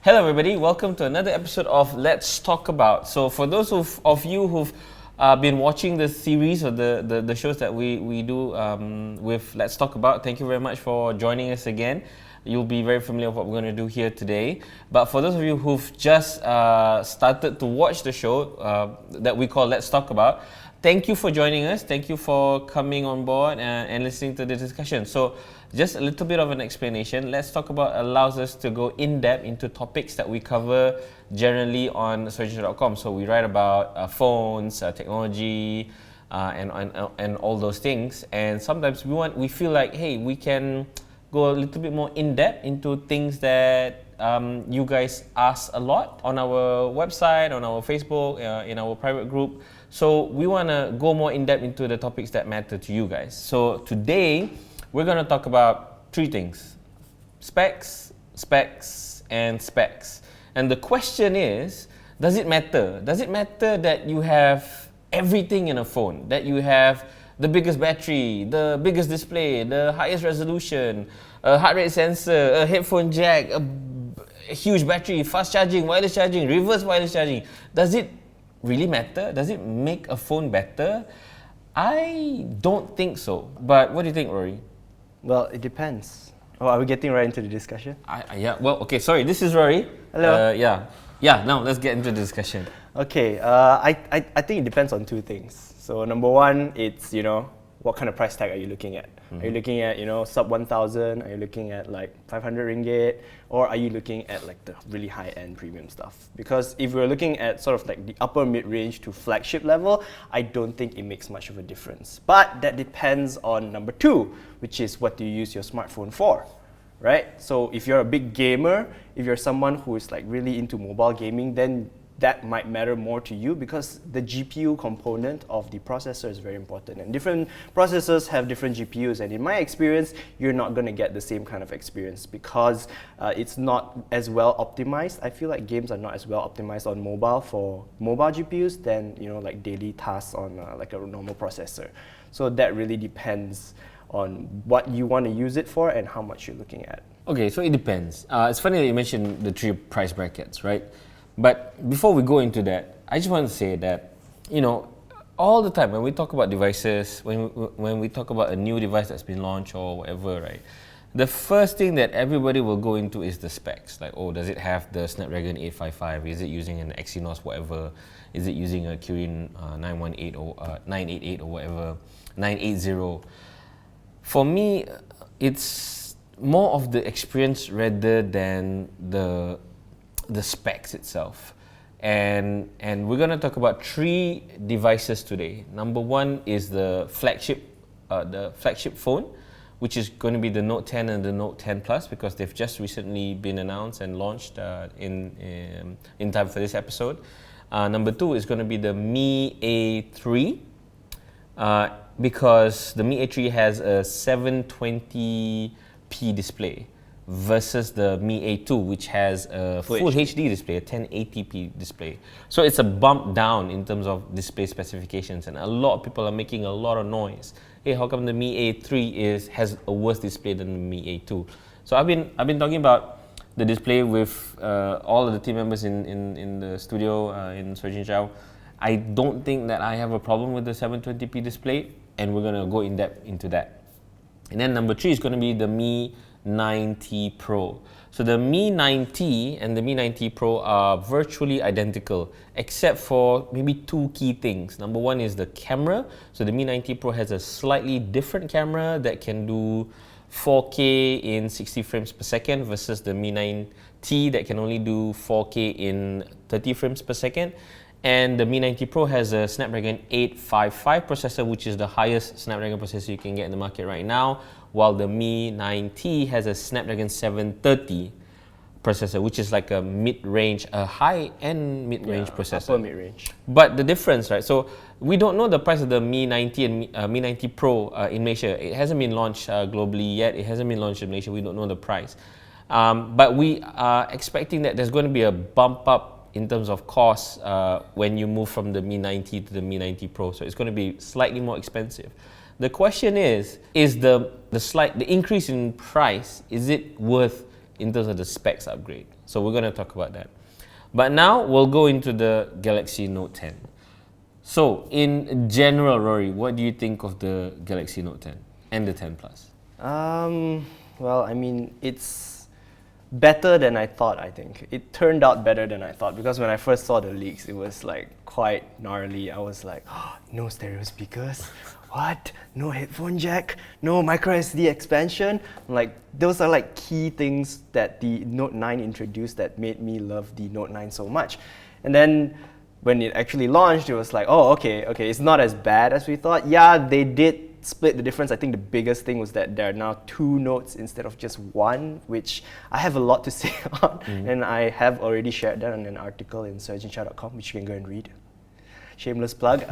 Hello everybody, welcome to another episode of Let's Talk About. So for those of you who've been watching the series or the shows that we do with Let's Talk About, thank you very much for joining us again. You'll be very familiar with what we're going to do here today. But for those of you who've just started to watch the show that we call Let's Talk About, thank you for joining us. Thank you for coming on board and listening to the discussion. So just a little bit of an explanation. Let's Talk About allows us to go in depth into topics that we cover generally on searchengine.com. So we write about phones, technology, and all those things. And sometimes we feel like, hey, we can go a little bit more in depth into things that you guys ask a lot on our website, on our Facebook, in our private group. So we want to go more in depth into the topics that matter to you guys. So today we're going to talk about three things: specs, and specs. And the question is, does it matter? Does it matter that you have everything in a phone? That you have the biggest battery, the biggest display, the highest resolution, a heart rate sensor, a headphone jack, a huge battery, fast charging, wireless charging, reverse wireless charging? Does it really matter? Does it make a phone better? I don't think so. But what do you think, Rory? Well, it depends. Oh, are we getting right into the discussion? Yeah, well, okay, sorry, this is Rory. Hello. Now let's get into the discussion. Okay, I think it depends on two things. So number one, it's, what kind of price tag are you looking at? Mm-hmm. Are you looking at, sub 1,000? Are you looking at like 500 ringgit? Or are you looking at like the really high-end premium stuff? Because if we're looking at sort of like the upper mid-range to flagship level, I don't think it makes much of a difference. But that depends on number two, which is what do you use your smartphone for, right? So if you're a big gamer, if you're someone who is like really into mobile gaming, then that might matter more to you because the GPU component of the processor is very important, and different processors have different GPUs, and in my experience you're not going to get the same kind of experience because it's not as well optimized. I feel like games are not as well optimized on mobile for mobile GPUs than like daily tasks on like a normal processor. So that really depends on what you want to use it for and how much you're looking at. Okay, so it depends. It's funny that you mentioned the three price brackets, right? But before we go into that, I just want to say that, all the time when we talk about devices, when we talk about a new device that's been launched or whatever, right? The first thing that everybody will go into is the specs. Like, does it have the Snapdragon 855? Is it using an Exynos whatever? Is it using a Kirin 918 or 988 or whatever, 980? For me, it's more of the experience rather than the specs itself. And we're going to talk about three devices today. Number one is the flagship phone, which is going to be the Note 10 and the Note 10 Plus, because they've just recently been announced and launched in time for this episode. Number two is going to be the Mi A3, because the Mi A3 has a 720p display versus the Mi A2, which has a full HD display, a 1080p display. So it's a bump down in terms of display specifications, and a lot of people are making a lot of noise. Hey, how come the Mi A3 has a worse display than the Mi A2? So I've been talking about the display with all of the team members in the studio in Surgeon Chow. I don't think that I have a problem with the 720p display, and we're gonna go in depth into that. And then number three is gonna be the Mi 9T Pro. So the Mi 9T and the Mi 9T Pro are virtually identical, except for maybe two key things. Number one is the camera. So the Mi 9T Pro has a slightly different camera that can do 4K in 60 frames per second versus the Mi 9T that can only do 4K in 30 frames per second. And the Mi 9T Pro has a Snapdragon 855 processor, which is the highest Snapdragon processor you can get in the market right now, while the Mi 9T has a Snapdragon 730 processor, which is like a mid-range, a high-end mid-range processor. Upper mid-range. But the difference, right? So we don't know the price of the Mi 9T and Mi 9T Pro in Malaysia. It hasn't been launched globally yet. It hasn't been launched in Malaysia. We don't know the price. But we are expecting that there's going to be a bump up in terms of cost when you move from the Mi 9T to the Mi 9T Pro. So it's going to be slightly more expensive. The question is the increase in price, is it worth in terms of the specs upgrade? So we're going to talk about that. But now we'll go into the Galaxy Note 10. So in general, Rory, what do you think of the Galaxy Note 10 and the 10 Plus? Well, I mean, it's better than I thought, I think. It turned out better than I thought, because when I first saw the leaks, it was like quite gnarly. I was like, oh, no stereo speakers? What? No headphone jack? No micro SD expansion? Like, those are like key things that the Note 9 introduced that made me love the Note 9 so much. And then when it actually launched, it was like, oh, okay, it's not as bad as we thought. Yeah, they did split the difference. I think the biggest thing was that there are now 2 notes instead of just 1, which I have a lot to say on, and I have already shared that on an article in surgeonshow.com, which you can go and read. Shameless plug.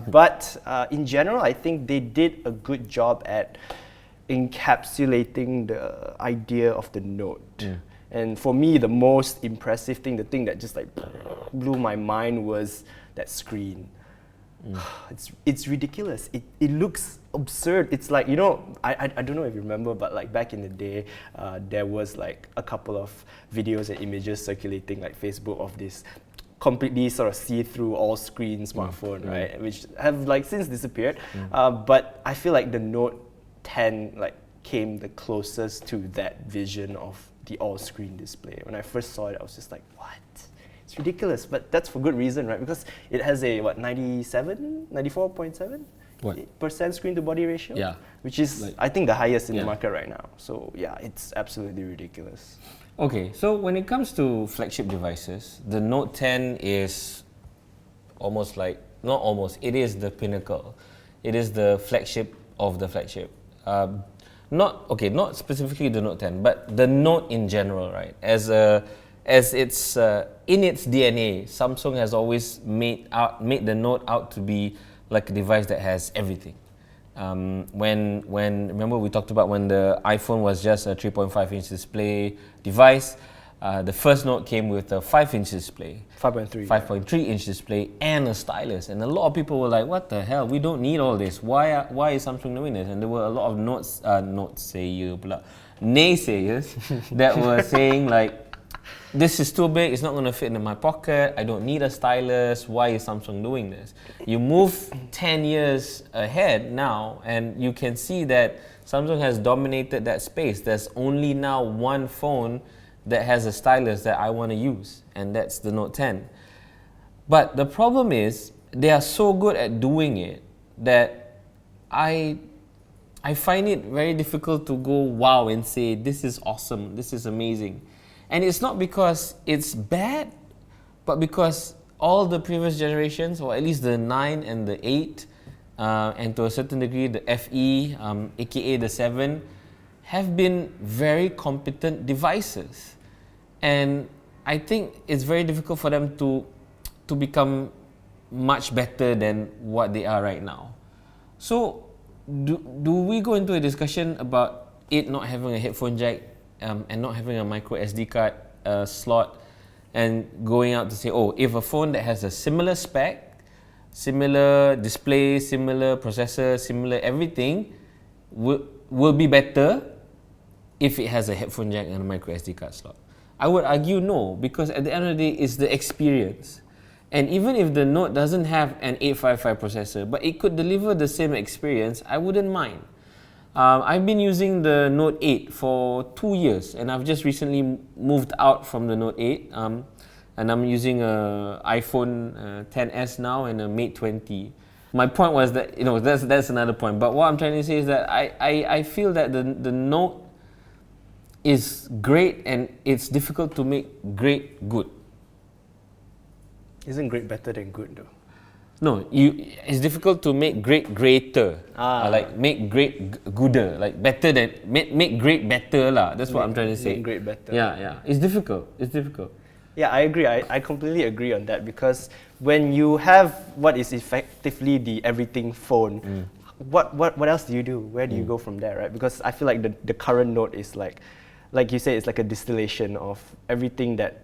But in general, I think they did a good job at encapsulating the idea of the Note. And for me, the most impressive thing, the thing that just like blew my mind, was that screen. It's ridiculous. It looks absurd. It's like, you know, I don't know if you remember, but like back in the day, there was like a couple of videos and images circulating like Facebook of this completely sort of see-through all-screen smartphone, right? Which have like since disappeared. But I feel like the Note 10 like came the closest to that vision of the all-screen display. When I first saw it, I was just like, what? It's ridiculous, but that's for good reason, right? Because it has a 94.7% screen-to-body ratio, Yeah, which is like, I think the highest in the market right now. So yeah, it's absolutely ridiculous. Okay, so when it comes to flagship devices, the Note 10 is almost like, not almost, it is the pinnacle. It is the flagship of the flagship. Not specifically the Note 10, but the Note in general, right? As it's in its DNA, Samsung has always made the Note out to be like a device that has everything. When remember we talked about when the iPhone was just a 3.5-inch display device, the first Note came with a 5-inch display, 5.3-inch display, and a stylus. And a lot of people were like, "What the hell? We don't need all this. Why is Samsung doing this?" And there were a lot of naysayers that were saying like, "This is too big. It's not going to fit in my pocket. I don't need a stylus. Why is Samsung doing this?" You move 10 years ahead now, and you can see that Samsung has dominated that space. There's only now one phone that has a stylus that I want to use, and that's the Note 10. But the problem is, they are so good at doing it that I find it very difficult to go wow and say, "This is awesome. This is amazing." And it's not because it's bad, but because all the previous generations, or at least the 9 and the 8, and to a certain degree the FE, aka the 7, have been very competent devices. And I think it's very difficult for them to become much better than what they are right now. So, do we go into a discussion about it not having a headphone jack, and not having a micro SD card slot, and going out to say, oh, if a phone that has a similar spec, similar display, similar processor, similar everything, will be better if it has a headphone jack and a micro SD card slot? I would argue no, because at the end of the day, it's the experience. And even if the Note doesn't have an 855 processor, but it could deliver the same experience, I wouldn't mind. I've been using the Note 8 for 2 years, and I've just recently moved out from the Note 8, and I'm using an iPhone XS now and a Mate 20. My point was that, that's another point, but what I'm trying to say is that I feel that the Note is great, and it's difficult to make great good. Isn't great better than good though? No, it's difficult to make great greater. Like make great gooder, like better than make great better lah. That's what I'm trying to say. Make great better. Yeah. It's difficult. Yeah, I agree. I completely agree on that, because when you have what is effectively the everything phone, what else do you do? Where do you go from there, right? Because I feel like the current Note is like you say, it's like a distillation of everything that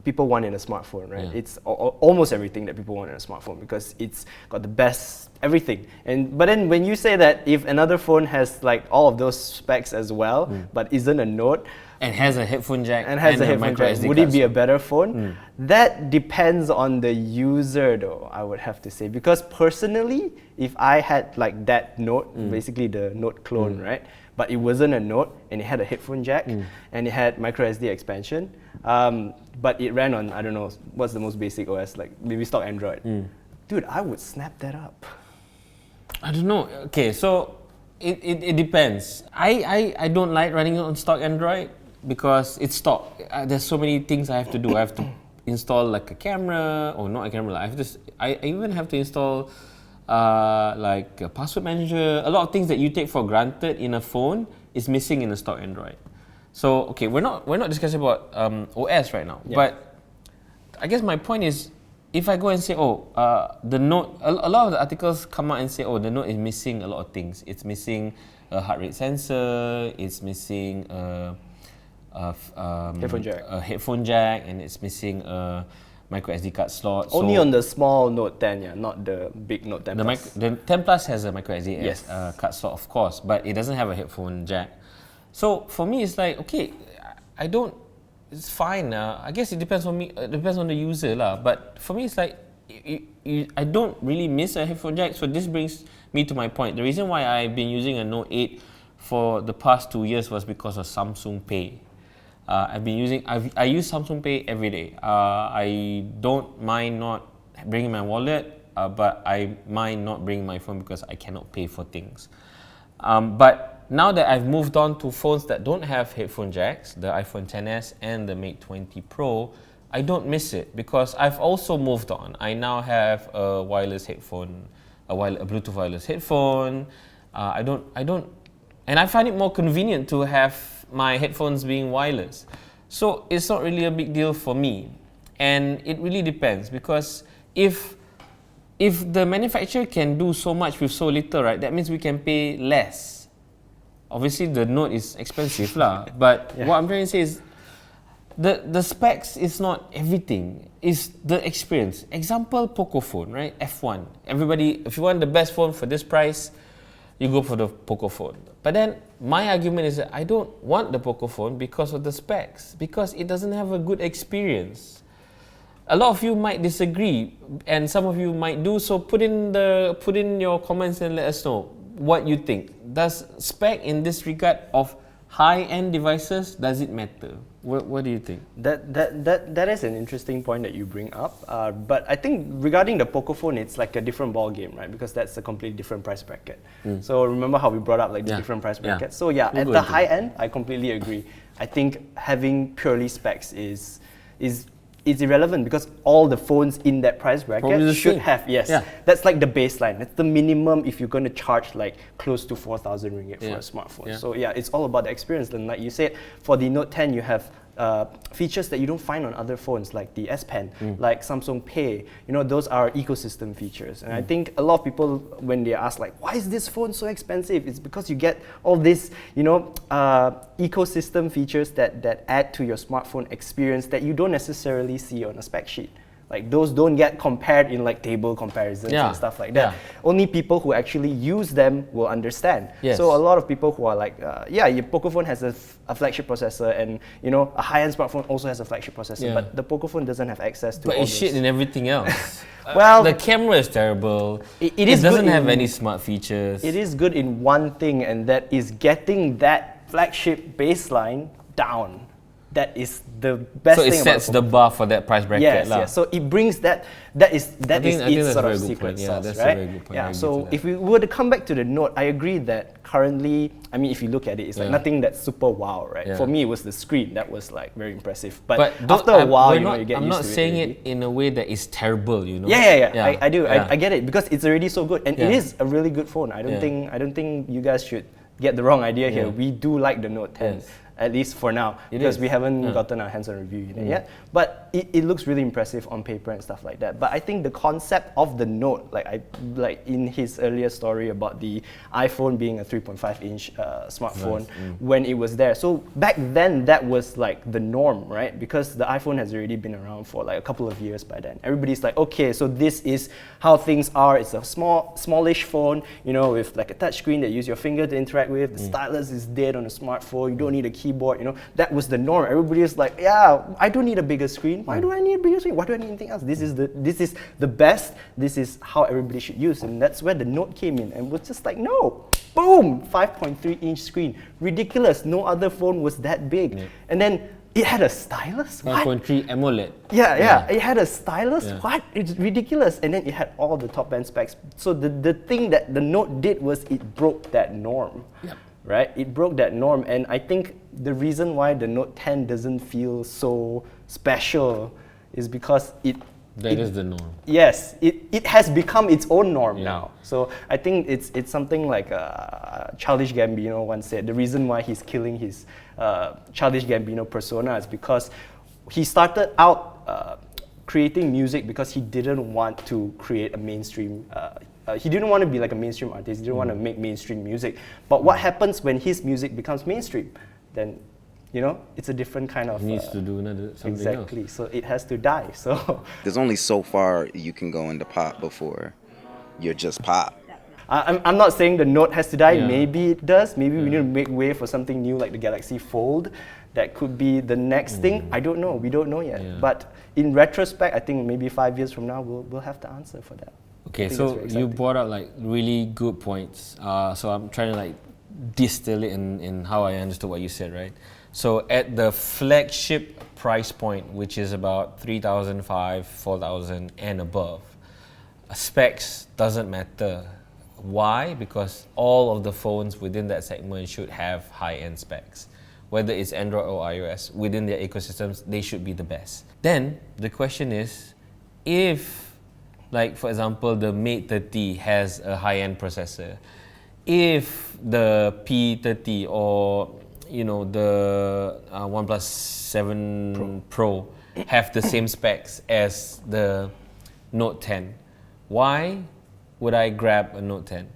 people want in a smartphone, right? Yeah. It's almost everything that people want in a smartphone, because it's got the best everything. But then when you say that if another phone has like all of those specs as well, but isn't a Note, And has a headphone jack and has a headphone micro jack. SD Would card it be a slot. better phone? That depends on the user though, I would have to say. Because personally, if I had like that Note, basically the Note clone, right? But it wasn't a Note and it had a headphone jack and it had micro SD expansion, but it ran on, I don't know, what's the most basic OS, like maybe stock Android. Dude, I would snap that up. I don't know. Okay, so it depends. I don't like running on stock Android because it's stock. There's so many things I have to do. I have to install like a camera, or not a camera. I even have to install like a password manager. A lot of things that you take for granted in a phone is missing in a stock Android. So okay, we're not discussing about OS right now. Yeah. But I guess my point is, if I go and say, the Note, a lot of the articles come out and say, the Note is missing a lot of things. It's missing a heart rate sensor, it's missing a headphone jack, and it's missing a micro SD card slot. Only on the small Note 10, yeah, not the big Note 10 Plus. The 10 Plus has a micro SD Yes. card slot, of course, but it doesn't have a headphone jack. So for me, it's like, okay, I don't. It's fine. I guess it depends on me. It depends on the user lah. But for me, it's like I don't really miss a headphone jack. So this brings me to my point. The reason why I've been using a Note 8 for the past 2 years was because of Samsung Pay. I use Samsung Pay every day. I don't mind not bringing my wallet, but I mind not bringing my phone because I cannot pay for things. But now that I've moved on to phones that don't have headphone jacks, the iPhone XS and the Mate 20 Pro, I don't miss it because I've also moved on. I now have a wireless headphone, a Bluetooth wireless headphone. And I find it more convenient to have my headphones being wireless. So it's not really a big deal for me. And it really depends because if the manufacturer can do so much with so little, right, that means we can pay less. Obviously, the Note is expensive lah, but what I'm trying to say is the specs is not everything. It's the experience. Example, Poco phone, right? F1. Everybody, if you want the best phone for this price, you go for the Poco phone. But then my argument is that I don't want the Poco phone because of the specs, because it doesn't have a good experience. A lot of you might disagree, and some of you might do so. Put in your comments and let us know what you think. Does spec in this regard of high-end devices, does it matter? What do you think? That is an interesting point that you bring up. But I think regarding the Poco phone, it's like a different ball game, right? Because that's a completely different price bracket. So remember how we brought up like the different price brackets? So yeah, at the high end, I completely agree. I think having purely specs is irrelevant because all the phones in that price bracket should have, that's like the baseline. That's the minimum if you're going to charge like close to 4,000 ringgit for a smartphone. So yeah, it's all about the experience. And like you said, for the Note 10, you have features that you don't find on other phones like the S Pen, like Samsung Pay. You know, those are ecosystem features. And I think a lot of people, when they ask like, why is this phone so expensive? It's because you get all this, ecosystem features that add to your smartphone experience that you don't necessarily see on a spec sheet. Like those don't get compared in like table comparisons and stuff like that. Only people who actually use them will understand. So a lot of people who are like, your Poco phone has a flagship processor, and a high-end smartphone also has a flagship processor, but the Poco phone doesn't have access to. But all it's shit in everything else. Well, the camera is terrible. It doesn't have any smart features. It is good in one thing, and that is getting that flagship baseline down. That is the best thing about it. So it sets the bar for that price bracket. Yes. So it brings that is its sort of secret sauce, that's right? a very good point. Yeah. So if we were to come back to the Note, I agree that currently, I mean, if you look at it, it's like nothing that's super wow, right? For me, it was the screen that was like very impressive. But after a while, you get used to it. I'm not saying it in a way that is terrible, Yeah. I do. I get it because it's already so good, and it is a really good phone. I don't think you guys should get the wrong idea here. We do like the Note 10. At least for now, because we haven't gotten our hands on review yet. But it looks really impressive on paper and stuff like that. But I think the concept of the Note, like in his earlier story about the iPhone being a 3.5-inch smartphone when it was there. So back then, that was like the norm, right? Because the iPhone has already been around for like a couple of years by then. Everybody's like, okay, so this is how things are. It's a smallish phone, with like a touch screen that you use your finger to interact with. The stylus is dead on a smartphone. You don't need a keyboard, that was the norm. Everybody was like, yeah, I don't need a bigger screen. Why do I need a bigger screen? Why do I need anything else? This is the best. This is how everybody should use. And that's where the Note came in and was just like, no, boom, 5.3-inch screen. Ridiculous. No other phone was that big. Yeah. And then it had a stylus? 5.3 AMOLED. Yeah, it had a stylus? Yeah. What? It's ridiculous. And then it had all the top-end specs. So the thing that the Note did was it broke that norm. Yep. Right? It broke that norm. And I think the reason why the Note 10 doesn't feel so special is because that is the norm. Yes, it has become its own norm now. So I think it's something like Childish Gambino once said. The reason why he's killing his Childish Gambino persona is because he started out creating music because he didn't want to create a mainstream. He didn't want to be like a mainstream artist. He didn't want to make mainstream music. But what happens when his music becomes mainstream? Then it's a different kind of... He needs to do something exactly. else. So it has to die. So there's only so far you can go into pop before you're just pop. I'm not saying the Note has to die. Yeah. Maybe it does. Maybe we need to make way for something new like the Galaxy Fold. That could be the next thing. I don't know. We don't know yet. Yeah. But in retrospect, I think maybe 5 years from now, we'll have the answer for that. Okay, so you brought up like really good points. So I'm trying to like distill it in how I understood what you said, right? So at the flagship price point, which is about 3,500, 4,000 and above, specs doesn't matter. Why? Because all of the phones within that segment should have high-end specs. Whether it's Android or iOS, within their ecosystems, they should be the best. Then the question is, if, like for example, the Mate 30 has a high-end processor, if the P30 or the OnePlus 7 Pro have the same specs as the Note 10, why would I grab a Note 10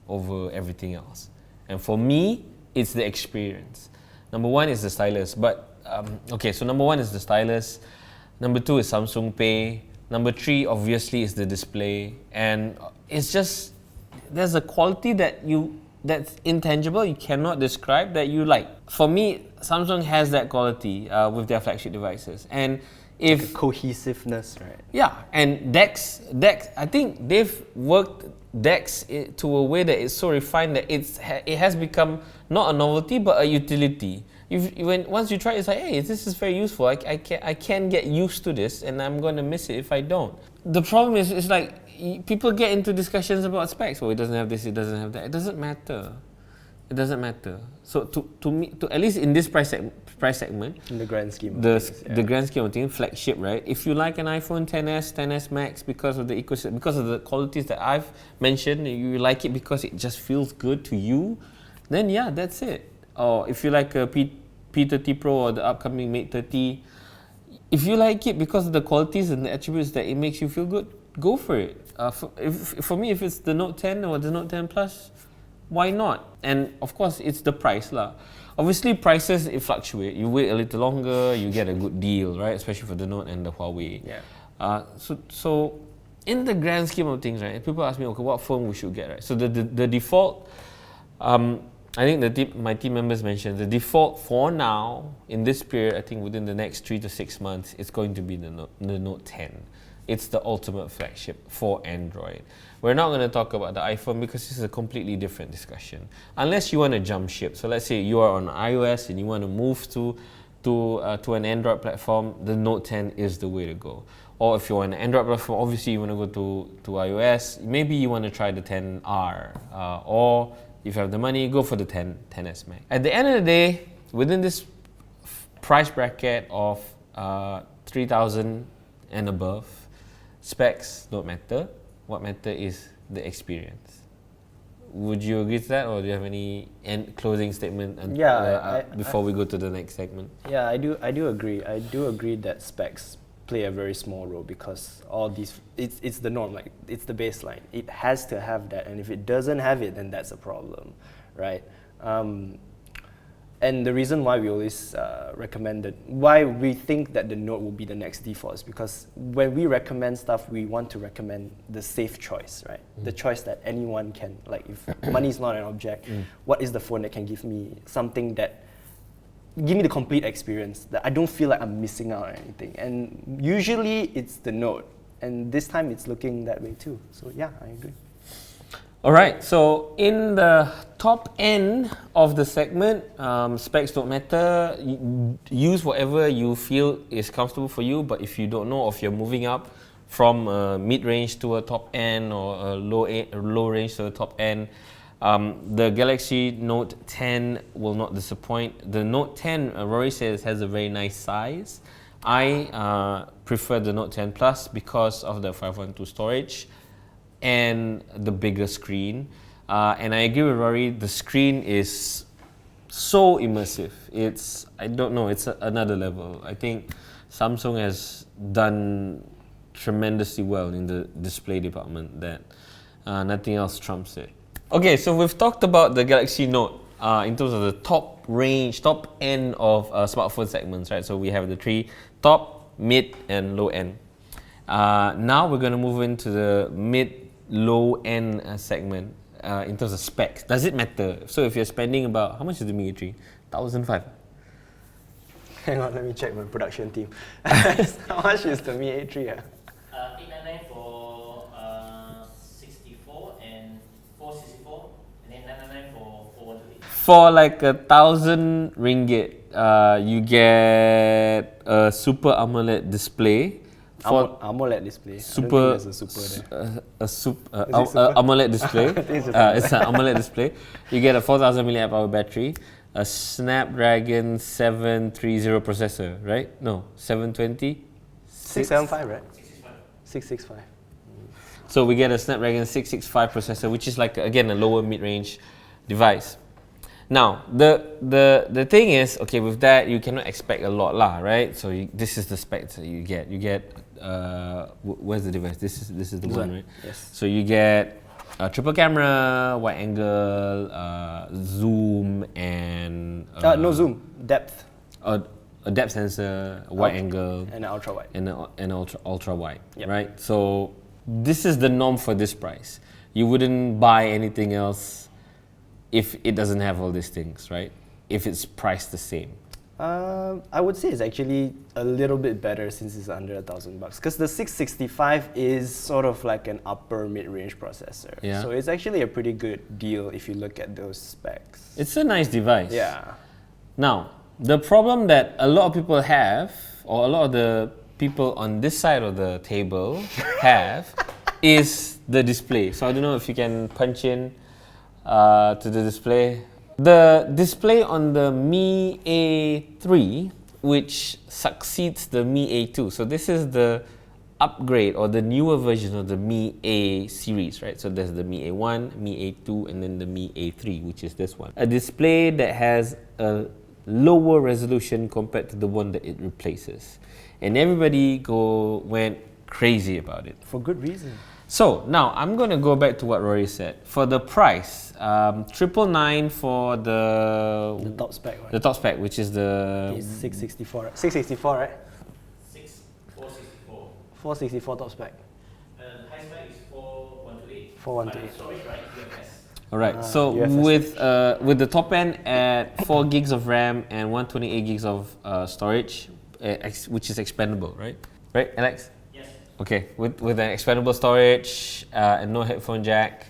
over everything else? And for me, it's the experience. Number one is the stylus, but so number one is the stylus. Number two is Samsung Pay. Number three, obviously, is the display, and it's just there's a quality that's intangible, you cannot describe, that you like. For me, Samsung has that quality with their flagship devices, and if like cohesiveness, right? Yeah, and DeX, I think they've worked DeX to a way that it's so refined that it has become not a novelty but a utility. Once you try it, it's like, hey, this is very useful. I can get used to this, and I'm going to miss it if I don't. The problem is, it's like people get into discussions about specs. Well, it doesn't have this, it doesn't have that. It doesn't matter. It doesn't matter. So to me, at least in this price segment, in the grand scheme of things, the grand scheme of things, flagship, right? If you like an iPhone XS, XS Max because of the ecosystem, because of the qualities that I've mentioned, you like it because it just feels good to you, then yeah, that's it. Or if you like a P30 Pro or the upcoming Mate 30, if you like it because of the qualities and the attributes that it makes you feel good, go for it. For me, if it's the Note 10 or the Note 10 Plus, why not? And of course, it's the price lah. Obviously, prices it fluctuate. You wait a little longer, you get a good deal, right? Especially for the Note and the Huawei. Yeah. So in the grand scheme of things, right? People ask me, okay, what phone we should get, right? So the default, I think my team members mentioned the default for now in this period. I think within the next 3 to 6 months, it's going to be the Note 10. It's the ultimate flagship for Android. We're not going to talk about the iPhone because this is a completely different discussion. Unless you want to jump ship. So let's say you are on iOS and you want to move to an Android platform, the Note 10 is the way to go. Or if you're on an Android platform, obviously you want to go to iOS. Maybe you want to try the 10R. Or if you have the money, go for the 10S Max. At the end of the day, within this price bracket of 3,000 and above, specs don't matter. What matters is the experience. Would you agree to that, or do you have any closing statement before we go to the next segment? Yeah, I do agree. I do agree that specs play a very small role because all these, it's the norm, like it's the baseline. It has to have that, and if it doesn't have it, then that's a problem, right? And the reason why we always why we think that the Note will be the next default is because when we recommend stuff, we want to recommend the safe choice, right? The choice that anyone can, like if money is not an object, what is the phone that can give me something that give me the complete experience, that I don't feel like I'm missing out on anything. And usually it's the Note, and this time it's looking that way too. So yeah, I agree. All right, so in the top end of the segment, specs don't matter. Use whatever you feel is comfortable for you, but if you don't know if you're moving up from mid-range to a top end or a low range to a top end, the Galaxy Note 10 will not disappoint. The Note 10, Rory says, has a very nice size. I prefer the Note 10 Plus because of the 512 storage and the bigger screen. And I agree with Rory, the screen is so immersive. It's, I don't know, it's another level. I think Samsung has done tremendously well in the display department that nothing else trumps it. Okay, so we've talked about the Galaxy Note in terms of the top end of smartphone segments, right? So we have the three: top, mid, and low end. Now we're going to move into the mid-low end segment in terms of specs. Does it matter? So if you're spending about, how much is the Mi A3? 1,500. Hang on, let me check my production team. How much is the Mi A3? 899 for 64 and 464, and then 999 for 428. For like 1,000 ringgit, you get a Super AMOLED display. For AMOLED display. Super, I don't think there's a super there. a AMOLED display. It's It's an AMOLED display. You get a 4,000 milliamp hour battery, a Snapdragon 730 processor, right? No, 720. 675, right? 665. So we get a Snapdragon 665 processor, which is like again a lower mid-range device. Now the thing is, okay, with that you cannot expect a lot lah, right? So this is the specs that you get. You get where's the device? This is the one, right? Yes. So you get a triple camera, wide angle, zoom, and No zoom, depth, a depth sensor, a wide angle, and an ultra wide. and an ultra wide, Yep. right? So this is the norm for this price. You wouldn't buy anything else if it doesn't have all these things, right? If it's priced the same. I would say it's actually a little bit better since it's under $1,000, because the 665 is sort of like an upper mid-range processor. Yeah. So it's actually a pretty good deal if you look at those specs. It's a nice device. Yeah. Now, the problem that a lot of people have, or a lot of the people on this side of the table have, is the display. So I don't know if you can punch in to the display. The display on the Mi A3, which succeeds the Mi A2. So this is the upgrade or the newer version of the Mi A series, right? So there's the Mi A1, Mi A2, and then the Mi A3, which is this one. A display that has a lower resolution compared to the one that it replaces. And everybody went crazy about it. For good reason. So now I'm going to go back to what Rory said. For the price, 999 for The top spec, right? the top spec, which is the It's 664, right? 664, right? 464. 464 top spec. High spec is 4128. 4128. Storage, right? UFS. all right. So UFS with the top end at 4 gigs of RAM and 128 gigs of storage, which is expandable, right? Right, Alex? Yes. Okay, with an expandable storage and no headphone jack,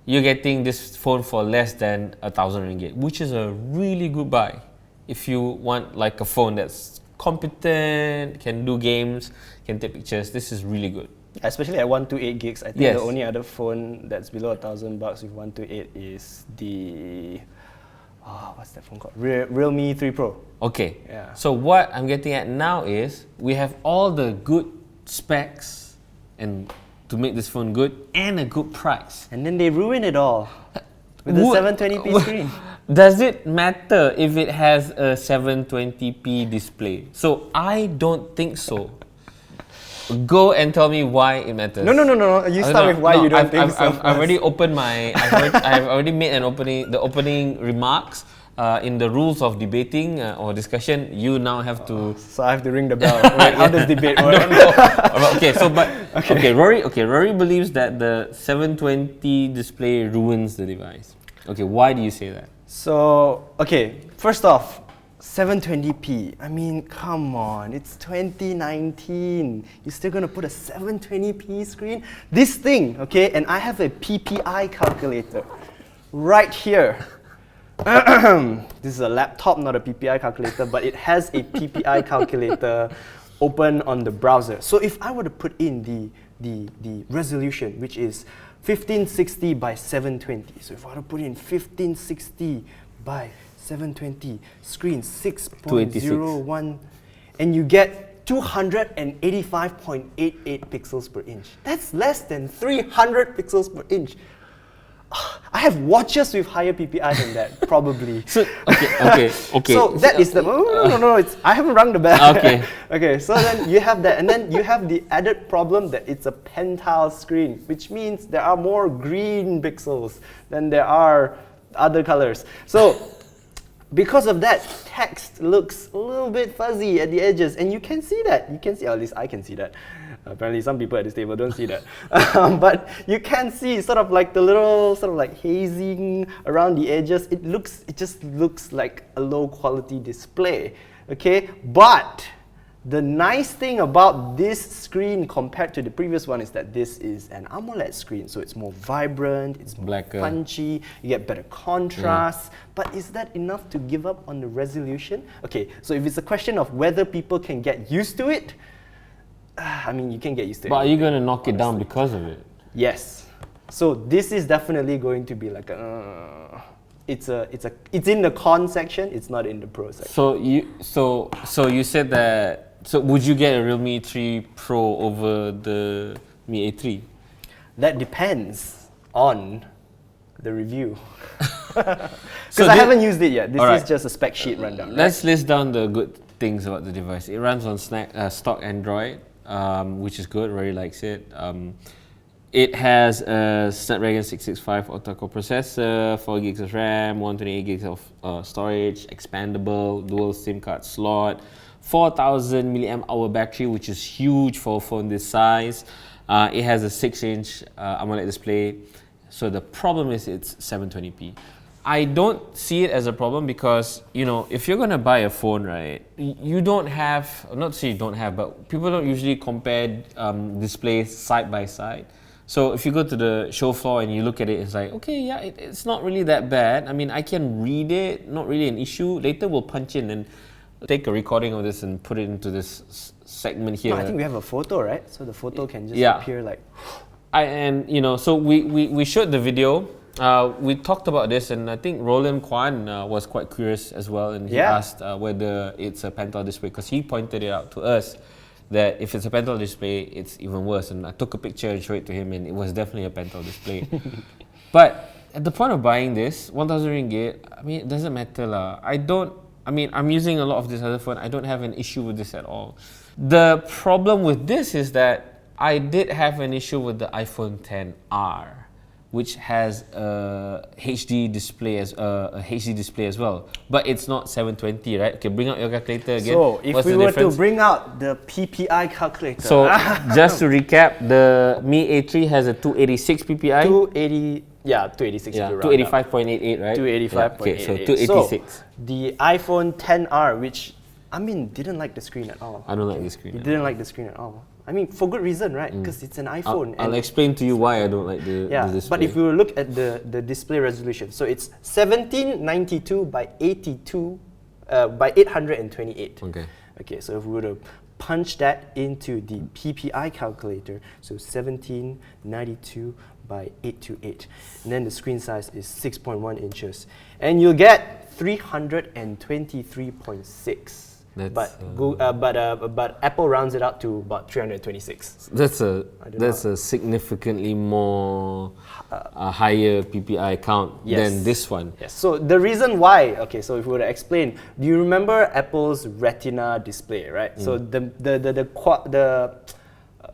you're getting this phone for less than 1,000 ringgit, which is a really good buy. If you want like a phone that's competent, can do games, can take pictures, this is really good. Especially at 128 gigs. I think Yes. the only other phone that's below $1,000 with 128 is the what's that phone called? Realme 3 Pro. Okay, Yeah. so what I'm getting at now is we have all the good specs and to make this phone good and a good price. And then they ruin it all with the 720p screen. Does it matter if it has a 720p display? So I don't think so. Go and tell me why it matters. No. You start with why you don't think so. I've already opened my. I've already made the opening remarks. In the rules of debating or discussion, you now have to. So I have to ring the bell. Wait, how does debate work? Okay, so Rory believes that the 720 display ruins the device. Okay, why do you say that? So, okay, first off, 720p. I mean, come on, it's 2019. You're still gonna put a 720p screen? This thing, okay, and I have a PPI calculator right here. This is a laptop, not a PPI calculator, but it has a PPI calculator open on the browser. So if I were to put in the resolution, which is 1560 by 720, so if I were to put in 1560 by 720, screen 6.01, and you get 285.88 pixels per inch. That's less than 300 pixels per inch. I have watches with higher PPI than that, probably. So, okay. So that is the no. I haven't rung the bell. Okay. Okay. So then you have that, and then you have the added problem that it's a pentile screen, which means there are more green pixels than there are other colors. So because of that, text looks a little bit fuzzy at the edges, and you can see that. You can see, or at least I can see that. Apparently some people at this table don't see that. But you can see sort of like the little sort of like hazing around the edges. It just looks like a low quality display, okay? But the nice thing about this screen compared to the previous one is that this is an AMOLED screen, so it's more vibrant, it's more Blacker. punchy, you get better contrast. But is that enough to give up on the resolution? Okay, so if it's a question of whether people can get used to it, I mean, you can get used to it. But are you going to knock it down because of it? Yes. So this is definitely going to be like a. It's in the con section. It's not in the pro section. So you said that. So would you get a Realme 3 Pro over the Mi A3? That depends on the review. So Because I haven't used it yet. This Alright. is just a spec sheet rundown. Let's list down the good things about the device. It runs on stock Android, which is good. Rory likes it. It has a Snapdragon 665 octa-core processor, 4 gigs of RAM, 128 gigs of storage, expandable, dual SIM card slot, 4,000 mAh battery, which is huge for a phone this size. It has a 6-inch AMOLED display. So the problem is it's 720p. I don't see it as a problem because, you know, if you're going to buy a phone, right, you don't have, not to say you don't have, but people don't usually compare displays side by side. So if you go to the show floor and you look at it, it's like, okay, yeah, it's not really that bad. I mean, I can read it, not really an issue. Later we'll punch in and take a recording of this and put it into this segment here. No, I think we have a photo, right? So the photo can just Yeah. appear like. So we showed the video. We talked about this, and I think Roland Kwan was quite curious as well, and he asked whether it's a pentile display, because he pointed it out to us that if it's a pentile display, it's even worse. And I took a picture and showed it to him, and it was definitely a pentile display. But at the point of buying this, 1,000 ringgit, I mean, it doesn't matter lah. I'm using a lot of this other phone. I don't have an issue with this at all. The problem with this is that I did have an issue with the iPhone XR, which has a HD display as well, but it's not 720, right? Okay, bring out your calculator again. So if What's we the were difference? to bring out the PPI calculator. So just to recap, the Mi A3 has a 286 PPI. 280, yeah, 286. Yeah, if you round up. 285.88, right? 285.88. Yeah, okay, so 286. So, the iPhone XR, which Amin didn't like the screen at all. I don't like the screen. He didn't like the screen at all. I mean, for good reason, right? Because it's an iPhone. I'll explain to you why I don't like the display. But if we look at the display resolution, so it's 1792 by 82 by 828. Okay. Okay, so if we were to punch that into the PPI calculator, so 1792 by 828, and then the screen size is 6.1 inches, and you'll get 323.6. But Apple rounds it out to about 326. That's a significantly more higher PPI count than this one. Yes. So the reason why, okay, so if we were to explain, do you remember Apple's Retina display, right? So the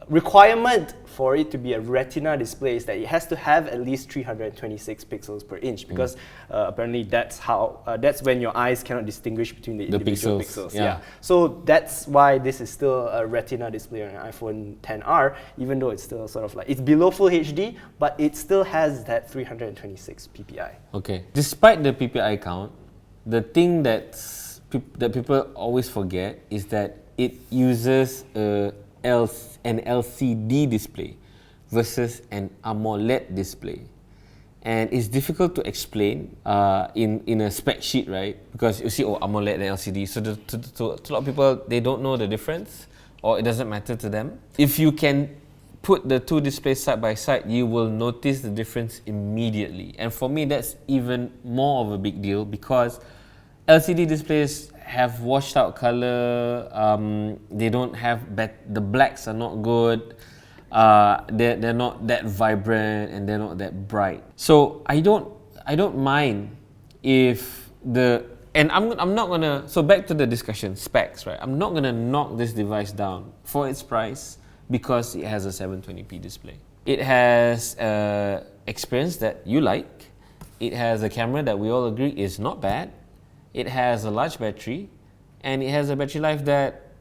requirement for it to be a Retina display is that it has to have at least 326 pixels per inch, because apparently that's when your eyes cannot distinguish between the individual pixels. Yeah. So that's why this is still a Retina display on an iPhone XR, even though it's still sort of like, it's below full HD, but it still has that 326 PPI. Okay. Despite the PPI count, the thing that's that people always forget is that it uses an LCD display versus an AMOLED display. And it's difficult to explain in a spec sheet, right? Because you see, AMOLED and LCD. So to a lot of people, they don't know the difference, or it doesn't matter to them. If you can put the two displays side by side, you will notice the difference immediately. And for me, that's even more of a big deal because LCD displays have washed out color. They don't have the blacks are not good. They're not that vibrant and they're not that bright. So I don't mind if I'm not gonna, so back to the discussion, specs, right? I'm not gonna knock this device down for its price because it has a 720p display. It has experience that you like. It has a camera that we all agree is not bad. It has a large battery and it has a battery life that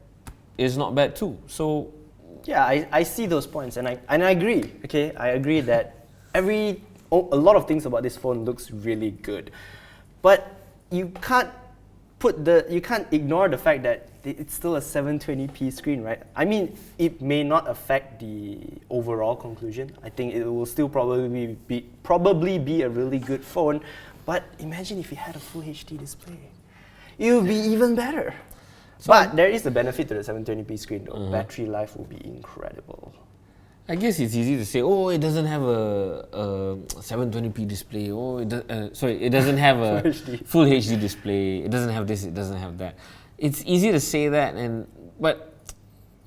is not bad too. So yeah, I see those points and I agree. Okay, I agree that a lot of things about this phone looks really good, but you can't ignore the fact that it's still a 720p screen, right? I mean, it may not affect the overall conclusion. I think it will still probably be a really good phone, but imagine if it had a full HD display. It would be even better. But there is a benefit to the 720p screen though. Battery life will be incredible. I guess it's easy to say, it doesn't have a 720p display. It doesn't have a full HD display. It doesn't have this, it doesn't have that. It's easy to say that, but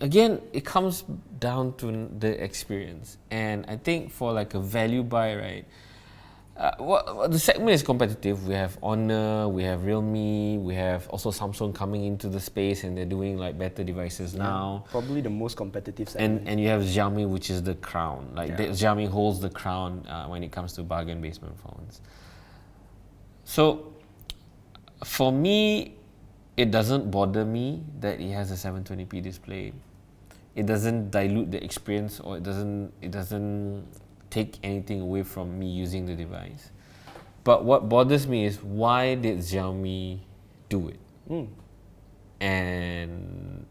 again, it comes down to the experience. And I think for like a value buy, right? The segment is competitive. We have Honor, we have Realme, we have also Samsung coming into the space and they're doing like better devices now. Probably the most competitive segment. And you have Xiaomi, which is the crown. Xiaomi holds the crown when it comes to bargain basement phones. So for me, it doesn't bother me that it has a 720p display. It doesn't dilute the experience, or it doesn't take anything away from me using the device. But what bothers me is, why did Xiaomi do it? And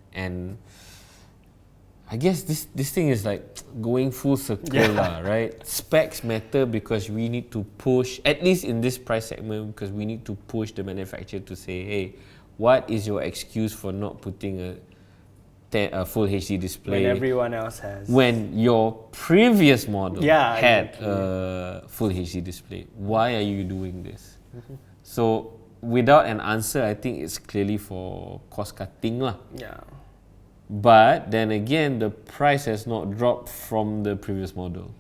I guess this thing is like going full circle, right? Specs matter because we need to push, at least in this price segment, because we need to push the manufacturer to say, hey, what is your excuse for not putting a full HD display when everyone else has? When your previous model had a full HD display, why are you doing this? So without an answer, I think it's clearly for cost cutting lah. Yeah. But then again, the price has not dropped from the previous model.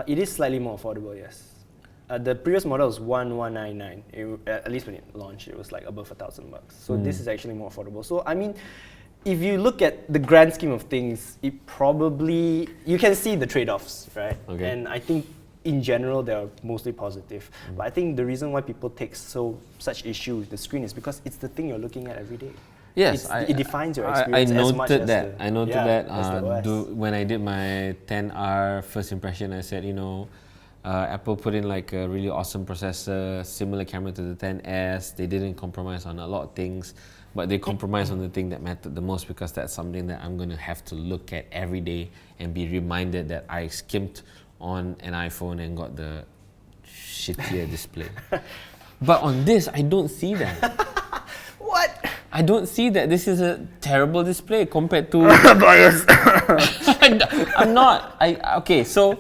It is slightly more affordable, yes. The previous model was 1199. At least when it launched, it was like above $1,000. So this is actually more affordable. So I mean, if you look at the grand scheme of things, you can see the trade-offs, right? Okay. And I think in general they are mostly positive. But I think the reason why people take such issue with the screen is because it's the thing you're looking at every day. Yes, it defines your experience. I noted that when I did my 10R first impression. I said, Apple put in like a really awesome processor, similar camera to the 10s. They didn't compromise on a lot of things, but they compromised on the thing that mattered the most, because that's something that I'm going to have to look at every day and be reminded that I skimped on an iPhone and got the shittier display. But on this, I don't see that. What? I don't see that this is a terrible display compared to... Bias. I'm not. Okay, so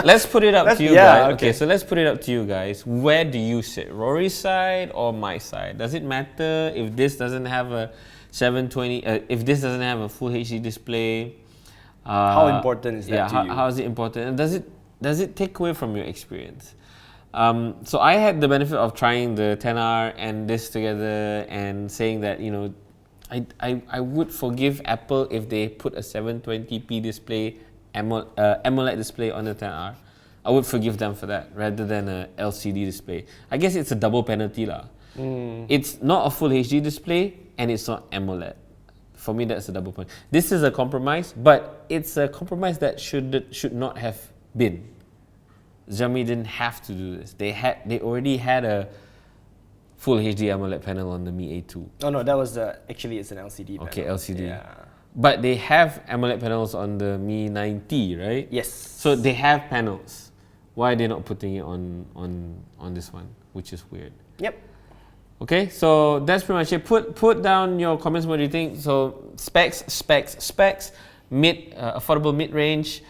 let's put it up to you guys. Okay, so let's put it up to you guys. Where do you sit? Rory's side or my side? Does it matter if this doesn't have a 720? If this doesn't have a full HD display? How important is that to you? How is it important? And does it take away from your experience? So I had the benefit of trying the 10R and this together and saying that, I would forgive Apple if they put a 720p display, AMOLED display on the 10R. I would forgive them for that rather than a LCD display. I guess it's a double penalty lah. It's not a full HD display and it's not AMOLED. For me, that's a double point. This is a compromise, but it's a compromise that should not have been. Xiaomi didn't have to do this. They already had a full HD AMOLED panel on the Mi A2. Oh no, that was actually it's an LCD panel. Okay, LCD. Yeah. But they have AMOLED panels on the Mi 9T, right? Yes. So they have panels. Why are they not putting it on this one? Which is weird. Yep. Okay, so that's pretty much it. Put down your comments. What do you think? So specs. Affordable mid-range.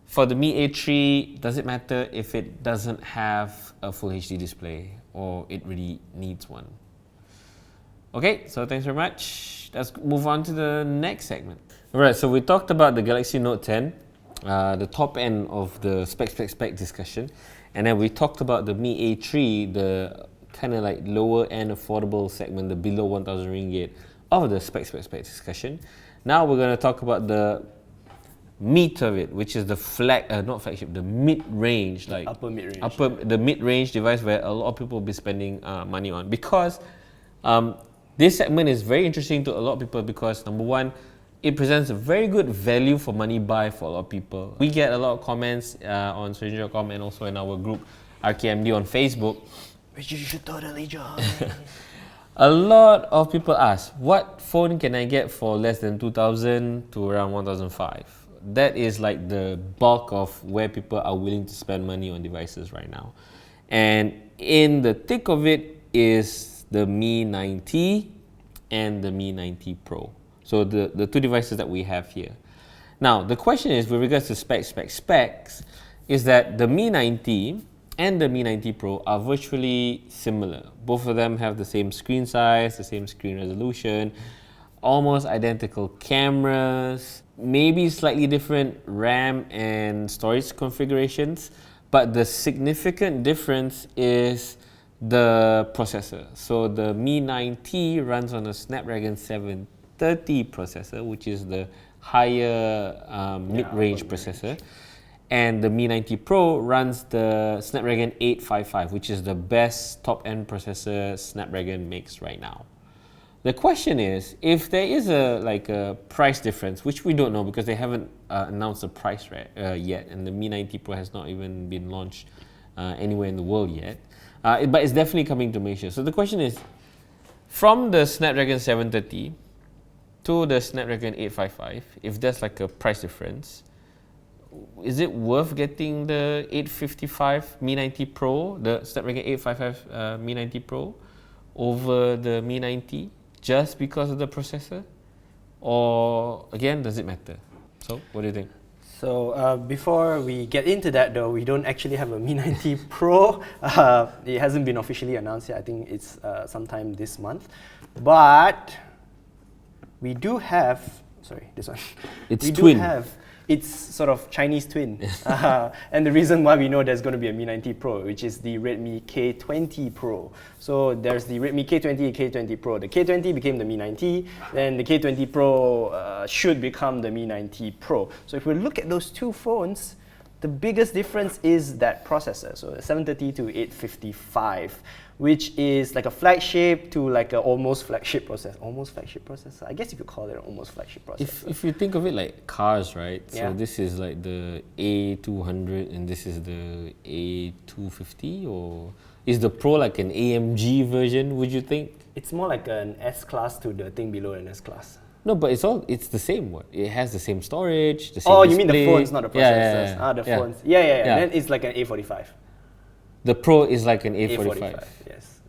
For the Mi A3, does it matter if it doesn't have a full HD display or it really needs one? Okay, so thanks very much. Let's move on to the next segment. Alright, so we talked about the Galaxy Note 10, the top end of the spec discussion. And then we talked about the Mi A3, the kind of like lower end affordable segment, the below 1,000 ringgit of the spec discussion. Now we're going to talk about the meat of it, which is the the mid-range, like upper mid-range. The mid-range device where a lot of people will be spending money on, because this segment is very interesting to a lot of people because number one, it presents a very good value for money buy for a lot of people. We get a lot of comments on Stranger.com and also in our group RKMD on Facebook, which you should totally join. A lot of people ask, what phone can I get for less than 2,000 to around 1,005? That is like the bulk of where people are willing to spend money on devices right now. And in the thick of it is the Mi 9T and the Mi 9T Pro. So the two devices that we have here. Now, the question is, with regards to specs, is that the Mi 9T and the Mi 9T Pro are virtually similar. Both of them have the same screen size, the same screen resolution, almost identical cameras, maybe slightly different RAM and storage configurations, but the significant difference is the processor. So the Mi 9T runs on a Snapdragon 730 processor, which is the higher mid-range processor, and the Mi 9T Pro runs the Snapdragon 855, which is the best top-end processor Snapdragon makes right now. The question is, if there is a price difference, which we don't know because they haven't announced the price yet, and the Mi 9T Pro has not even been launched anywhere in the world yet, but it's definitely coming to Malaysia. So the question is, from the Snapdragon 730 to the Snapdragon 855, if there's like a price difference, is it worth getting the 855 Mi 9T Pro, the Snapdragon 855 Mi 9T Pro, over the Mi 9T? Just because of the processor? Or again, does it matter? So, what do you think? So, before we get into that though, we don't actually have a Mi 9T Pro. It hasn't been officially announced yet. I think it's sometime this month. But we do have, sorry, this one. It's we twin. do have its sort of Chinese twin. And the reason why we know there's going to be a Mi 9T Pro, which is the Redmi K20 Pro. So there's the Redmi K20 and K20 Pro. The K20 became the Mi 9T, then the K20 Pro should become the Mi 9T Pro. So if we look at those two phones, the biggest difference is that processor. So 730 to 855, which is like a flagship to like a almost flagship processor. Almost flagship processor? I guess you could call it an almost flagship processor. If you think of it like cars, right? Yeah. So this is like the A200 and this is the A250, or is the Pro like an AMG version, would you think? It's more like an S-Class to the thing below an S-Class. No, but it's the same one. It has the same storage, the same Oh, display. you mean the phones, not the processors. Yeah. The phones. Yeah. Then it's like an A45. The Pro is like an A45. A45, yes.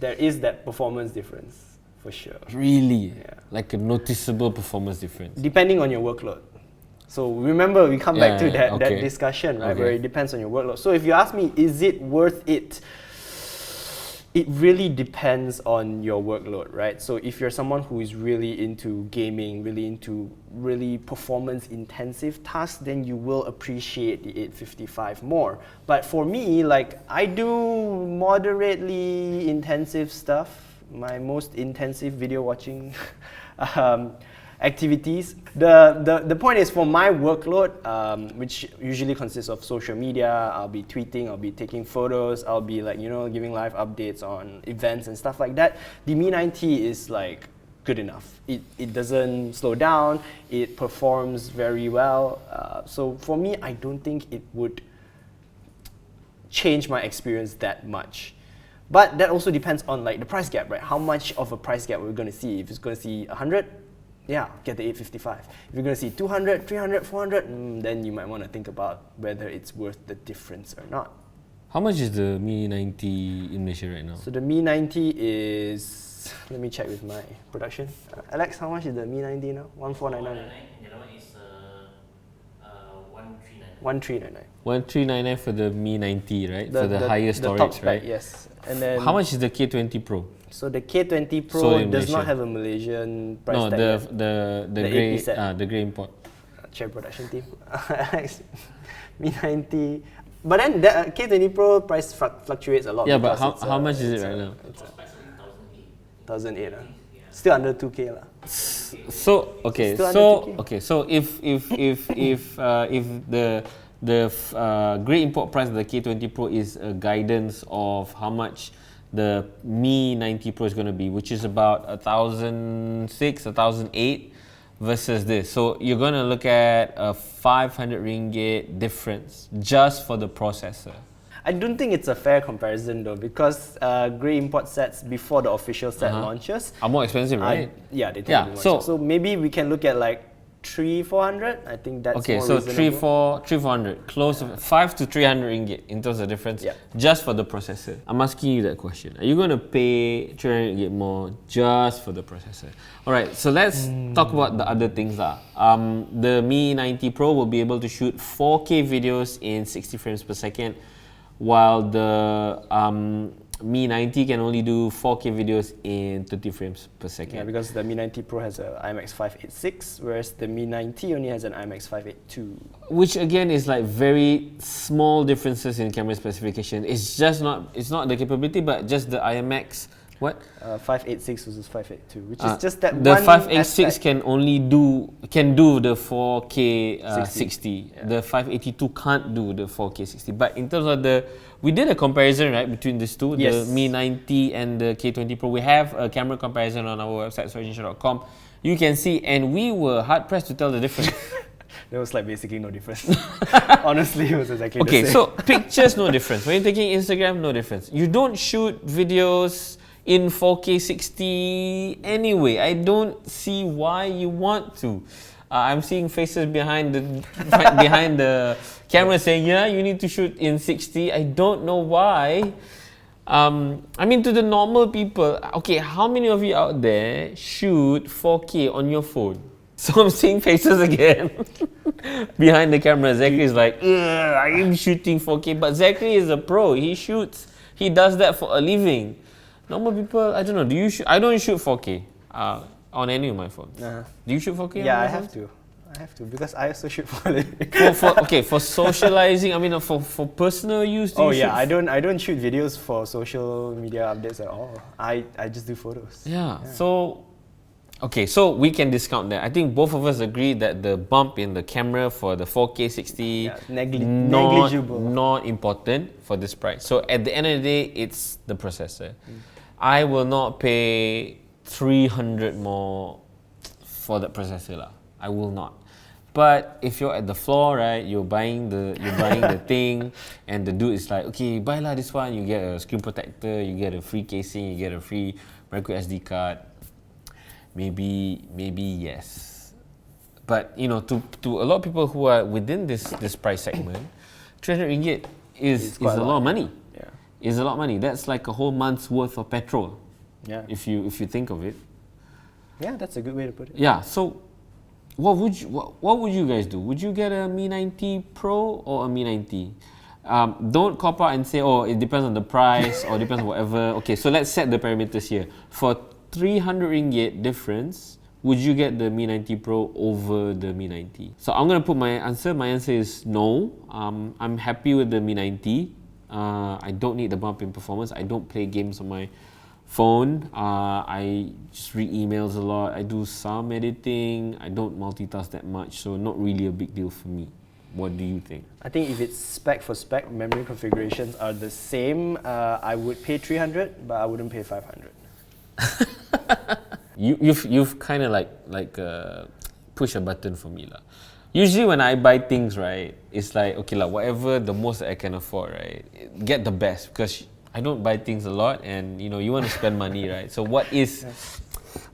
There is that performance difference, for sure. Really? Yeah. Like a noticeable performance difference. Depending on your workload. So remember, we come back to that okay. discussion, right, Okay. where it depends on your workload. So if you ask me, is it worth it? It really depends on your workload, right? So if you're someone who is really into gaming, really into really performance-intensive tasks, then you will appreciate the 855 more. But for me, like, I do moderately intensive stuff. My most intensive video watching activities. The point is, for my workload, which usually consists of social media, I'll be tweeting, I'll be taking photos, I'll be like, giving live updates on events and stuff like that. The Mi 9T is like good enough. It doesn't slow down, it performs very well. So for me, I don't think it would change my experience that much. But that also depends on like the price gap, right? How much of a price gap we're going to see. If it's going to see 100, yeah, get the 855. If you're going to see 200, 300, 400, then you might want to think about whether it's worth the difference or not. How much is the Mi 90 in Malaysia right now? So the Mi 90 is, let me check with my production. Alex, how much is the Mi 90 now? 1499. And the other one is 1399. 1399. 1399 for the Mi 90, right? For the higher storage, top spec, right? yes. And then how much is the K20 Pro? So the K20 Sold Pro in does not Malaysia. have a Malaysian price No, tag. the The grey AP set. the grey import. Check production team. Mi 90. But then the K20 Pro price fluctuates a lot. Yeah, but because how much is it right now? It's Specs only 1,008. Still under 2K lah. So okay, Still so under 2K. okay, so if the grey import price of the K20 Pro is a guidance of how much the Mi 90 Pro is going to be, which is about 1,006, 1,008 versus this. So you're going to look at a 500 ringgit difference just for the processor. I don't think it's a fair comparison though, because grey import sets before the official set launches Are more expensive, right? yeah, they tend Yeah, to be more so- expensive. So maybe we can look at like 300-400. I think that's Okay, more so reasonable. 300-400, close to 5 to 300 ringgit in terms of difference, Yeah. just for the processor. I'm asking you that question. Are you going to pay 300 ringgit more just for the processor? All right, so let's talk about the other things lah. The Mi 90 Pro will be able to shoot 4K videos in 60 frames per second, while the Mi 90 can only do 4K videos in 30 frames per second. Yeah, because the Mi 90 Pro has an IMX 586, whereas the Mi 90 only has an IMX 582. Which again is like very small differences in camera specification. It's just not, it's not the capability, but just the IMX. What? 586 versus 582, which is just that the one 586 aspect. can only do the 4K 60. 60. Yeah. The 582 can't do the 4K 60. But in terms of the, we did a comparison, right, between these two, Yes. the Mi 90 and the K20 Pro. We have a camera comparison on our website, soijinshow.com. You can see, and we were hard pressed to tell the difference. There was like basically no difference. Honestly, it was exactly Okay, the same. so pictures, no difference. When you're taking Instagram, no difference. You don't shoot videos in 4K 60 anyway. I don't see why you want to. I'm seeing faces behind the camera saying, yeah, you need to shoot in 60. I don't know why. I mean, to the normal people, okay, how many of you out there shoot 4K on your phone? So I'm seeing faces again behind the camera. Zachary is like, I am shooting 4K. But Zachary is a pro. He shoots. He does that for a living. Normal people, I don't know. Do you shoot? I don't shoot 4K on any of my phones. Do you shoot 4K? Yeah, on I your have phones? to. I have to because I also shoot for a living. Okay, for socializing, I mean, for personal use. Do Oh you yeah, shoot I don't shoot videos for social media updates at all. I just do photos. Yeah. So, okay, so we can discount that. I think both of us agree that the bump in the camera for the 4K 60 Yeah, negligible. not important for this price. So at the end of the day, it's the processor. I will not pay 300 more for that processor lah. I will not. But if you're at the floor, right, you're buying the thing, and the dude is like, okay, buy lah this one. You get a screen protector, you get a free casing, you get a free micro SD card. Maybe yes. But you know, to a lot of people who are within this price segment, 300 ringgit is quite a lot of money. Yeah. Is a lot of money. That's like a whole month's worth of petrol. Yeah. If you think of it. Yeah, that's a good way to put it. Yeah. So, what would you guys do? Would you get a Mi 90 Pro or a Mi 90? Don't cop out and say, oh, it depends on the price or depends on whatever. Okay, so let's set the parameters here. For 300 ringgit difference, would you get the Mi 90 Pro over the Mi 90? So I'm gonna put my answer. My answer is no. I'm happy with the Mi 90. I don't need the bump in performance. I don't play games on my phone. I just read emails a lot. I do some editing. I don't multitask that much, so not really a big deal for me. What do you think? I think if it's spec for spec, memory configurations are the same. I would pay 300, but I wouldn't pay 500. You've kind of like push a button for me lah. Usually when I buy things, right, it's like, okay lah, whatever the most I can afford, right, get the best, because I don't buy things a lot, and you want to spend money, right? So what is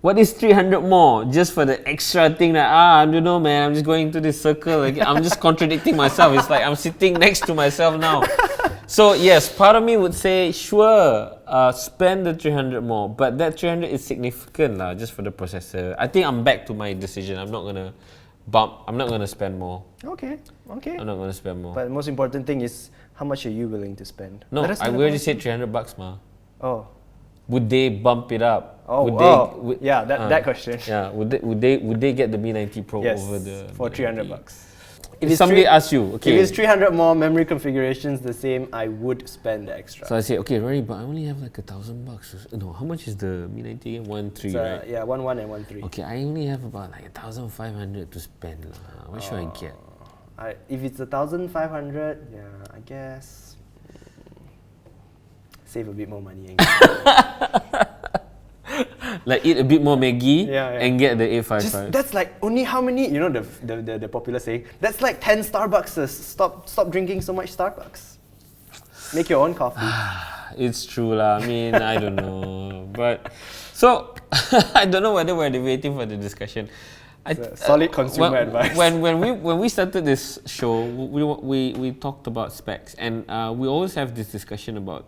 300 more just for the extra thing that I don't know, man. I'm just going to this circle. Like, I'm just contradicting myself. It's like I'm sitting next to myself now. So yes, part of me would say sure, spend the 300 more, but that 300 is significant lah, just for the processor. I think I'm back to my decision. I'm not gonna spend more. Okay. I'm not gonna spend more. But the most important thing is, how much are you willing to spend? No, Let us I know already about said $300, ma. Oh. Would they bump it up? That question. Yeah, would they get the Mi 90 Pro Yes, over the for Mi 90? $300. If somebody asks you, okay. If it's 300 more, memory configurations the same, I would spend the extra. So I say, okay, Rory, but I only have like $1,000. No, how much is the Mi 90 again? 1.3, right? Yeah, 1.1 and 1.3. Okay, I only have about like 1,500 to spend. What should I get? If it's 1,500, yeah, I guess save a bit more money. Like eat a bit more Maggi Yeah. and get the 855. That's like only how many? You know the popular saying. That's like 10 Starbucks. Stop drinking so much Starbucks. Make your own coffee. It's true lah. I mean, I don't know, but so I don't know whether we're debating for the discussion. Solid consumer advice. When we started this show, we talked about specs, and we always have this discussion about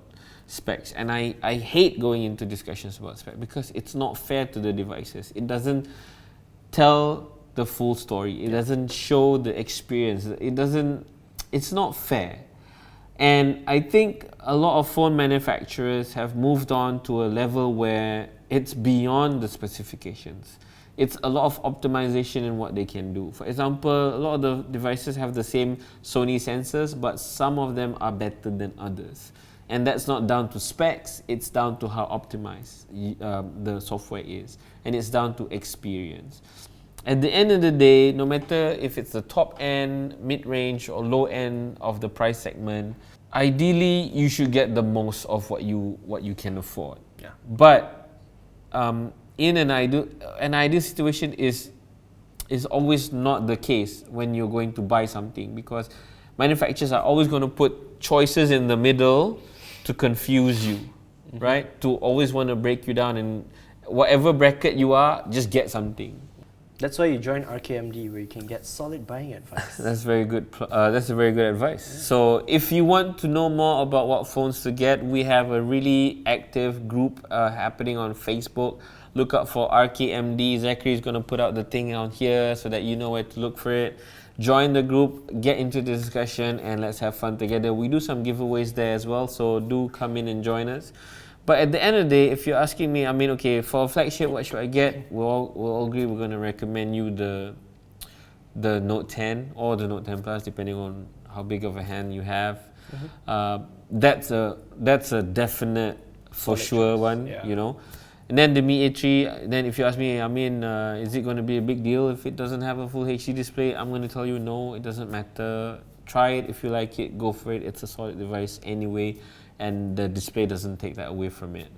specs, and I hate going into discussions about specs because it's not fair to the devices. It doesn't tell the full story. It doesn't show the experience. It's not fair. And I think a lot of phone manufacturers have moved on to a level where it's beyond the specifications. It's a lot of optimization in what they can do. For example, a lot of the devices have the same Sony sensors, but some of them are better than others. And that's not down to specs, it's down to how optimized the software is. And it's down to experience. At the end of the day, no matter if it's the top end, mid-range or low end of the price segment, ideally you should get the most of what you can afford. Yeah. But in an ideal situation is always not the case when you're going to buy something, because manufacturers are always going to put choices in the middle to confuse you, right? To always want to break you down, and whatever bracket you are, just get something. That's why you join RKMD, where you can get solid buying advice. That's very good. That's a very good advice. So if you want to know more about what phones to get, we have a really active group happening on Facebook. Look up for RKMD. Zachary is going to put out the thing on here so that you know where to look for it. Join the group, get into the discussion, and let's have fun together. We do some giveaways there as well, so do come in and join us. But at the end of the day, if you're asking me, I mean, okay, for a flagship, what should I get? We'll all agree we're going to recommend you the Note 10 or the Note 10 Plus, depending on how big of a hand you have. That's a definite for Solid sure choice, one, yeah. you know. And then the Mi A3, then if you ask me, I mean, is it going to be a big deal if it doesn't have a full HD display? I'm going to tell you no, it doesn't matter. Try it if you like it, go for it. It's a solid device anyway, and the display doesn't take that away from it.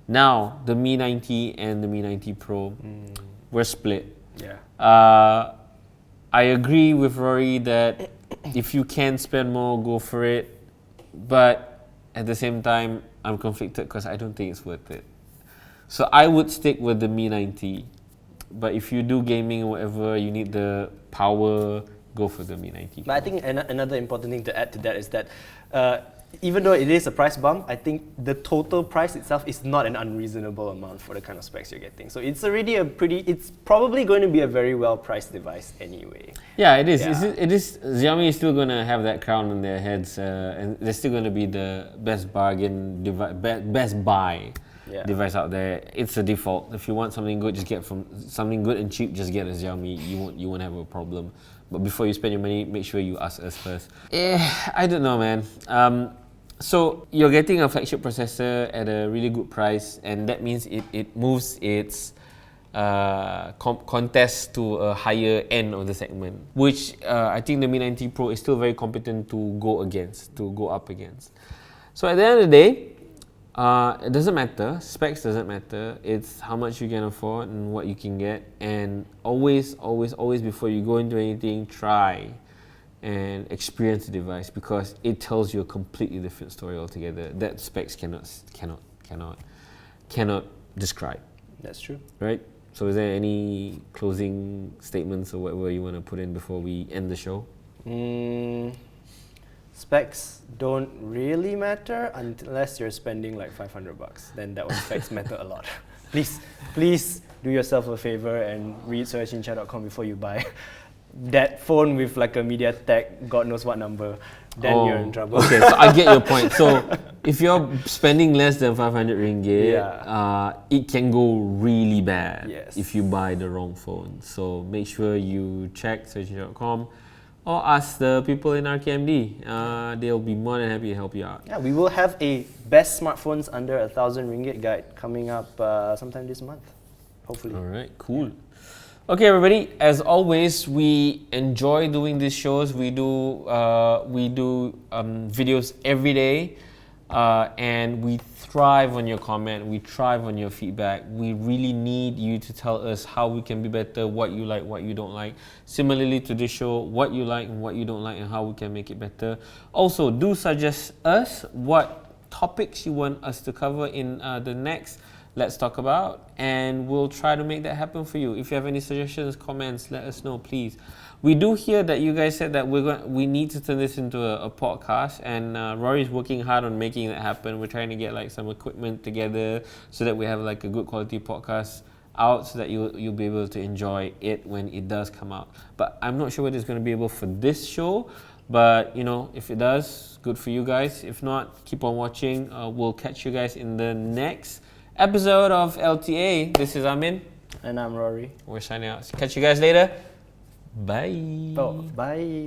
Now, the Mi 90 and the Mi 90 Pro, we're split. Yeah. I agree with Rory that if you can spend more, go for it. But at the same time, I'm conflicted because I don't think it's worth it. So I would stick with the Mi 90. But if you do gaming or whatever, you need the power, go for the Mi 90. But I think another important thing to add to that is that even though it is a price bump, I think the total price itself is not an unreasonable amount for the kind of specs you're getting. So it's already it's probably going to be a very well-priced device anyway. Yeah, it is. Yeah. It is. Xiaomi is still going to have that crown on their heads, and they're still going to be the best bargain, best buy device out there. It's a default. If you want something good, just get something good and cheap. Just get a Xiaomi. You won't have a problem. But before you spend your money, make sure you ask us first. I don't know, man. So you're getting a flagship processor at a really good price, and that means it moves its contest to a higher end of the segment, which I think the Mi 90 Pro is still very competent to go up against. So at the end of the day, it doesn't matter, specs doesn't matter, it's how much you can afford and what you can get. And always before you go into anything, try and experience the device, because it tells you a completely different story altogether that specs cannot describe. That's true. Right? So is there any closing statements or whatever you want to put in before we end the show? Specs don't really matter unless you're spending like $500. Then that one specs matter a lot. Please do yourself a favor and read searchinchat.com before you buy that phone with like a MediaTek, God knows what number. Then you're in trouble. Okay, so I get your point. So if you're spending less than 500 ringgit, it can go really bad if you buy the wrong phone. So make sure you check searchinchat.com or ask the people in RKMD. They'll be more than happy to help you out. Yeah, we will have a best smartphones under 1,000 ringgit guide coming up sometime this month, hopefully. All right, cool. Okay, everybody. As always, we enjoy doing these shows. We do videos every day, and we thrive on your comment. We thrive on your feedback. We really need you to tell us how we can be better, what you like, what you don't like. Similarly to this show, what you like and what you don't like, and how we can make it better. Also, do suggest us what topics you want us to cover in the next Let's Talk About, and we'll try to make that happen for you. If you have any suggestions, comments, let us know, please. We do hear that you guys said that we need to turn this into a podcast, and Rory's working hard on making that happen. We're trying to get like some equipment together so that we have like a good quality podcast out, so that you'll be able to enjoy it when it does come out. But I'm not sure whether it's going to be able for this show. But you know, if it does, good for you guys. If not, keep on watching. We'll catch you guys in the next episode of LTA. This is Amin. And I'm Rory. We're signing out. Catch you guys later. Bye. Oh, bye.